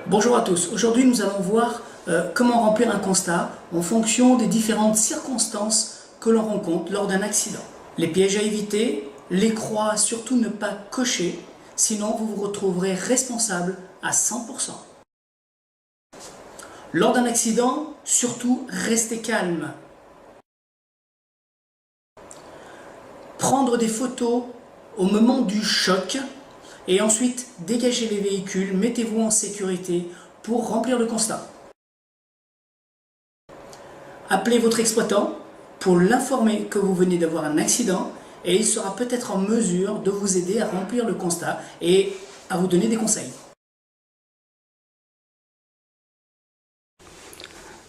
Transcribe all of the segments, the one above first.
Bonjour à tous, aujourd'hui nous allons voir comment remplir un constat en fonction des différentes circonstances que l'on rencontre lors d'un accident. Les pièges à éviter, les croix à surtout ne pas cocher, sinon vous vous retrouverez responsable à 100%. Lors d'un accident, surtout restez calme. Prendre des photos au moment du choc et ensuite dégagez les véhicules, mettez-vous en sécurité pour remplir le constat. Appelez votre exploitant pour l'informer que vous venez d'avoir un accident et il sera peut-être en mesure de vous aider à remplir le constat et à vous donner des conseils.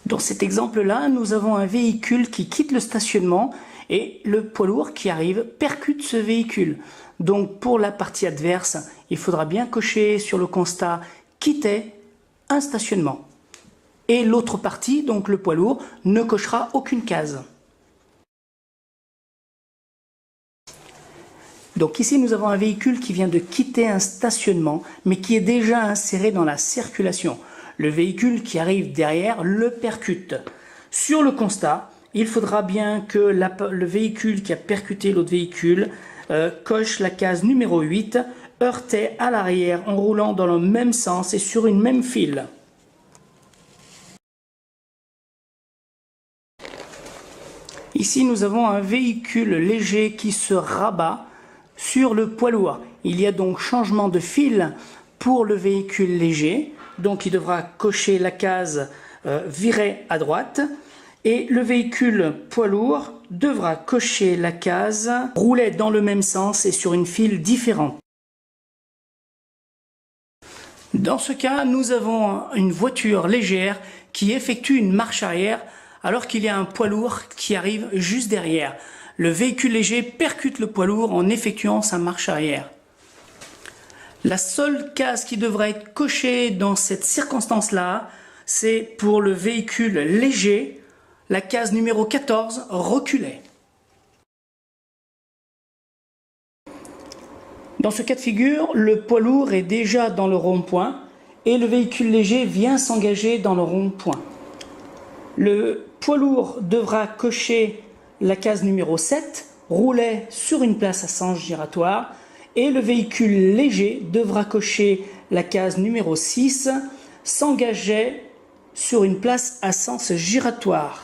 Dans cet exemple-là, nous avons un véhicule qui quitte le stationnement et le poids lourd qui arrive percute ce véhicule. Donc pour la partie adverse, il faudra bien cocher sur le constat « quitter un stationnement ». Et l'autre partie, donc le poids lourd, ne cochera aucune case. Donc ici, nous avons un véhicule qui vient de quitter un stationnement, mais qui est déjà inséré dans la circulation. Le véhicule qui arrive derrière le percute. Sur le constat, il faudra bien que le véhicule qui a percuté l'autre véhicule coche la case numéro 8, heurté à l'arrière en roulant dans le même sens et sur une même file. Ici, nous avons un véhicule léger qui se rabat sur le poids lourd. Il y a donc changement de file pour le véhicule léger. Donc, il devra cocher la case virer à droite. Et le véhicule poids lourd devra cocher la case rouler dans le même sens et sur une file différente. Dans ce cas, nous avons une voiture légère qui effectue une marche arrière alors qu'il y a un poids lourd qui arrive juste derrière. Le véhicule léger percute le poids lourd en effectuant sa marche arrière. La seule case qui devrait être cochée dans cette circonstance-là, c'est pour le véhicule léger, la case numéro 14, reculée. Dans ce cas de figure, le poids lourd est déjà dans le rond-point et le véhicule léger vient s'engager dans le rond-point. Le poids lourd devra cocher la case numéro 7, rouler sur une place à sens giratoire, et le véhicule léger devra cocher la case numéro 6, s'engager sur une place à sens giratoire.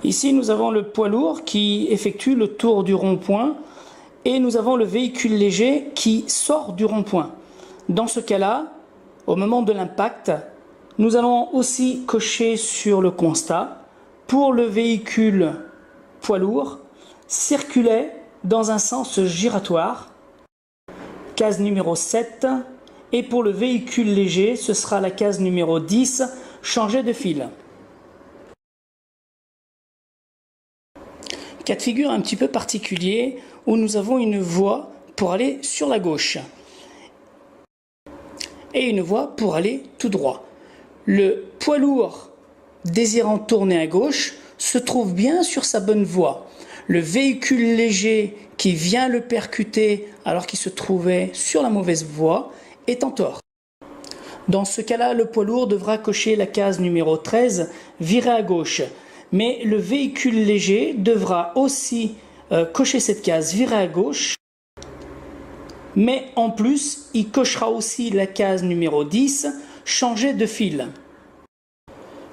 Ici, nous avons le poids lourd qui effectue le tour du rond-point et nous avons le véhicule léger qui sort du rond-point. Dans ce cas-là, au moment de l'impact, nous allons aussi cocher sur le constat pour le véhicule poids lourd circuler dans un sens giratoire, case numéro 7, et pour le véhicule léger, ce sera la case numéro 10, changer de file. Cas de figure un petit peu particulier où nous avons une voie pour aller sur la gauche et une voie pour aller tout droit. Le poids lourd désirant tourner à gauche se trouve bien sur sa bonne voie. Le véhicule léger qui vient le percuter alors qu'il se trouvait sur la mauvaise voie est en tort. Dans ce cas-là, le poids lourd devra cocher la case numéro 13, virer à gauche. Mais le véhicule léger devra aussi cocher cette case virer à gauche. Mais en plus, il cochera aussi la case numéro 10, changer de file.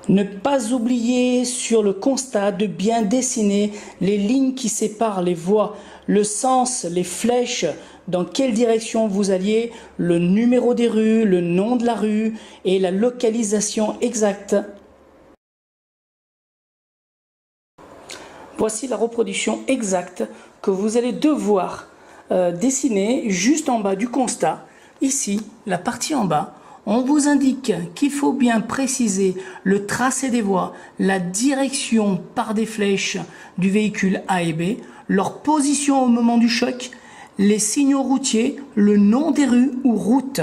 Ne pas oublier sur le constat de bien dessiner les lignes qui séparent les voies, le sens, les flèches, dans quelle direction vous alliez, le numéro des rues, le nom de la rue et la localisation exacte. Voici la reproduction exacte que vous allez devoir dessiner juste en bas du constat. Ici, la partie en bas, on vous indique qu'il faut bien préciser le tracé des voies, la direction par des flèches du véhicule A et B, leur position au moment du choc, les signaux routiers, le nom des rues ou routes.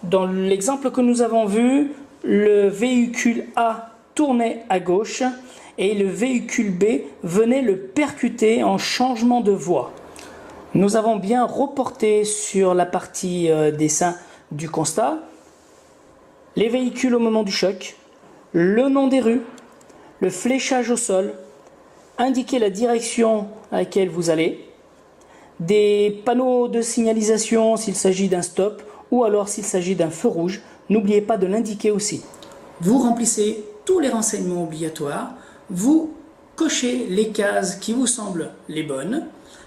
Dans l'exemple que nous avons vu, le véhicule A tournait à gauche et le véhicule B venait le percuter en changement de voie. Nous avons bien reporté sur la partie dessin du constat les véhicules au moment du choc, le nom des rues, le fléchage au sol, indiquer la direction à laquelle vous allez, des panneaux de signalisation s'il s'agit d'un stop ou alors s'il s'agit d'un feu rouge. N'oubliez pas de l'indiquer aussi. Vous remplissez tous les renseignements obligatoires, vous cochez les cases qui vous semblent les bonnes.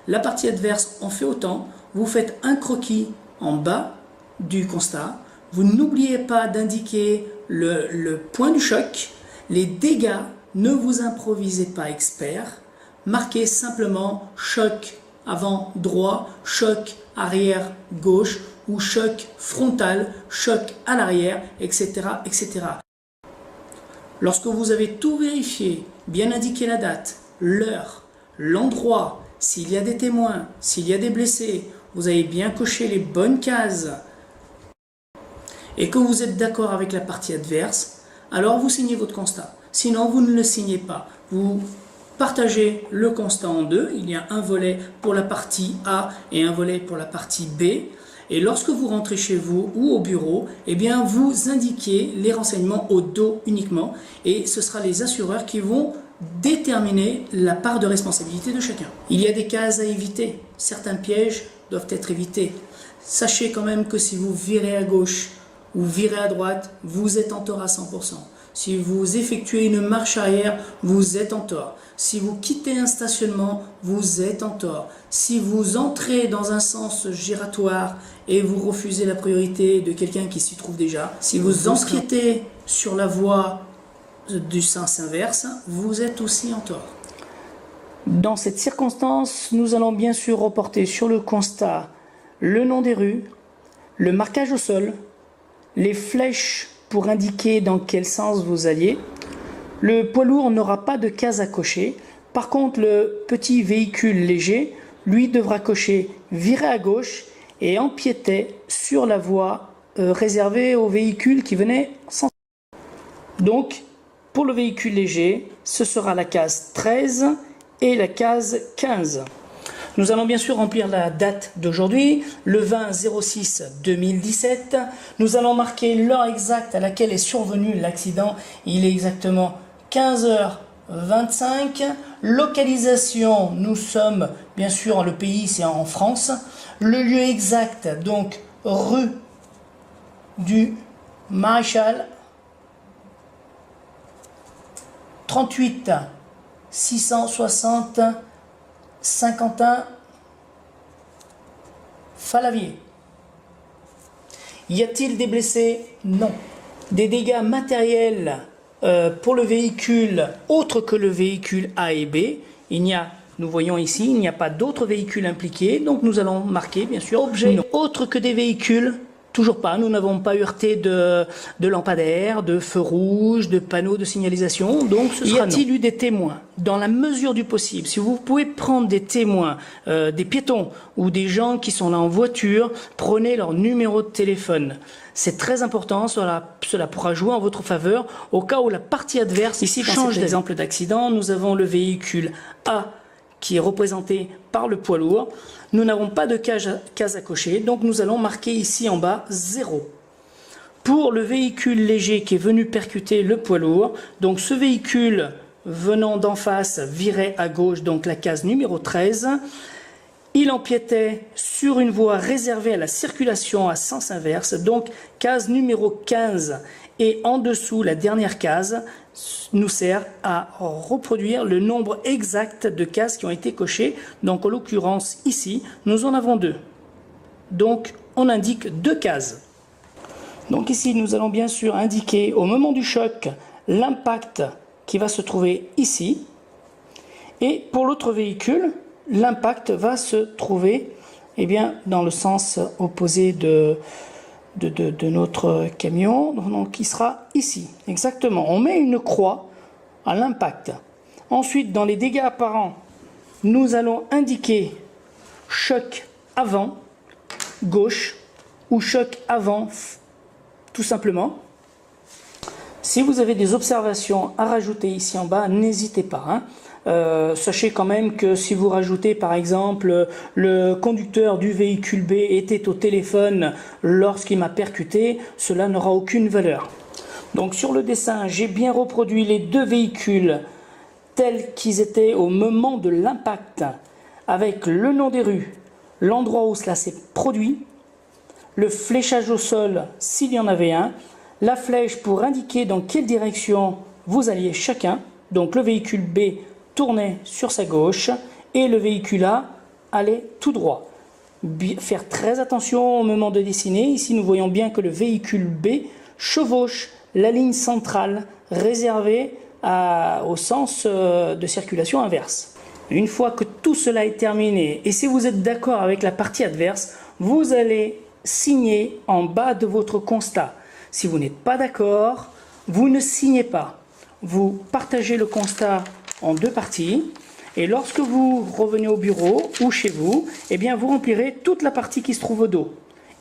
La partie adverse en fait autant. Vous faites un croquis en bas du constat. Vous n'oubliez pas d'indiquer le point du choc. Les dégâts, ne vous improvisez pas expert. Marquez simplement choc avant droit, choc arrière gauche ou choc frontal, choc à l'arrière, etc., etc. Lorsque vous avez tout vérifié, bien indiqué la date, l'heure, l'endroit, s'il y a des témoins, s'il y a des blessés, vous avez bien coché les bonnes cases et que vous êtes d'accord avec la partie adverse, alors vous signez votre constat. Sinon, vous ne le signez pas. Vous partagez le constat en deux. Il y a un volet pour la partie A et un volet pour la partie B. Et lorsque vous rentrez chez vous ou au bureau, eh bien vous indiquez les renseignements au dos uniquement et ce sera les assureurs qui vont déterminer la part de responsabilité de chacun. Il y a des cases à éviter, certains pièges doivent être évités. Sachez quand même que si vous virez à gauche ou virez à droite, vous êtes en tort à 100%. Si vous effectuez une marche arrière, vous êtes en tort. Si vous quittez un stationnement, vous êtes en tort. Si vous entrez dans un sens giratoire et vous refusez la priorité de quelqu'un qui s'y trouve déjà, si vous empiétez sur la voie du sens inverse, vous êtes aussi en tort. Dans cette circonstance, nous allons bien sûr reporter sur le constat le nom des rues, le marquage au sol, les flèches pour indiquer dans quel sens vous alliez. Le poids lourd n'aura pas de case à cocher. Par contre, le petit véhicule léger, lui, devra cocher virer à gauche et empiéter sur la voie réservée aux véhicules qui venaient sans. Donc, pour le véhicule léger, ce sera la case 13 et la case 15. Nous allons bien sûr remplir la date d'aujourd'hui, le 20/06/2017. Nous allons marquer l'heure exacte à laquelle est survenu l'accident. Il est exactement 15h25. Localisation, nous sommes bien sûr, le pays c'est en France. Le lieu exact, donc rue du Maréchal, 38 660 Saint-Quentin, Falavier. Y a-t-il des blessés? Non. Des dégâts matériels pour le véhicule autre que le véhicule A et B? Nous voyons ici, il n'y a pas d'autres véhicules impliqués, donc nous allons marquer bien sûr objet autre que des véhicules. Toujours pas, nous n'avons pas heurté de lampadaires, de feux rouges, de panneaux de signalisation, donc ce sera non. Y a-t-il eu des témoins? Dans la mesure du possible, si vous pouvez prendre des témoins, des piétons ou des gens qui sont là en voiture, prenez leur numéro de téléphone. C'est très important, cela pourra jouer en votre faveur au cas où la partie adverse, ici change d'exemple d'accident, nous avons le véhicule A qui est représenté par le poids lourd. Nous n'avons pas de case à cocher, donc nous allons marquer ici en bas 0. Pour le véhicule léger qui est venu percuter le poids lourd, donc ce véhicule venant d'en face virait à gauche, donc la case numéro 13. Il empiétait sur une voie réservée à la circulation à sens inverse, donc case numéro 15. Et en dessous, la dernière case nous sert à reproduire le nombre exact de cases qui ont été cochées. Donc en l'occurrence ici, nous en avons 2. Donc on indique 2 cases. Donc ici, nous allons bien sûr indiquer au moment du choc l'impact qui va se trouver ici. Et pour l'autre véhicule, l'impact va se trouver dans le sens opposé de notre camion, donc qui sera ici, exactement. On met une croix à l'impact. Ensuite, dans les dégâts apparents, nous allons indiquer choc avant, gauche, ou choc avant, tout simplement. Si vous avez des observations à rajouter ici en bas, n'hésitez pas, hein. Sachez quand même que si vous rajoutez par exemple le conducteur du véhicule B était au téléphone lorsqu'il m'a percuté, cela n'aura aucune valeur. Donc sur le dessin, j'ai bien reproduit les deux véhicules tels qu'ils étaient au moment de l'impact, avec le nom des rues, l'endroit où cela s'est produit, le fléchage au sol s'il y en avait un, la flèche pour indiquer dans quelle direction vous alliez chacun. Donc le véhicule B tournait sur sa gauche et le véhicule A allait tout droit. Faire très attention au moment de dessiner. Ici nous voyons bien que le véhicule B chevauche la ligne centrale réservée au sens de circulation inverse. Une fois que tout cela est terminé, et si vous êtes d'accord avec la partie adverse, vous allez signer en bas de votre constat. Si vous n'êtes pas d'accord, vous ne signez pas. Vous partagez le constat en deux parties et lorsque vous revenez au bureau ou chez vous, eh bien vous remplirez toute la partie qui se trouve au dos.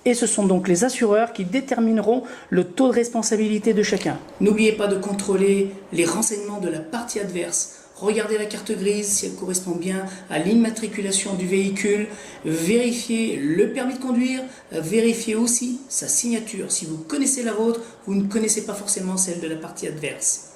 Et ce sont donc les assureurs qui détermineront le taux de responsabilité de chacun. N'oubliez pas de contrôler les renseignements de la partie adverse. Regardez la carte grise si elle correspond bien à l'immatriculation du véhicule. Vérifiez le permis de conduire. Vérifiez aussi sa signature. Si vous connaissez la vôtre, vous ne connaissez pas forcément celle de la partie adverse.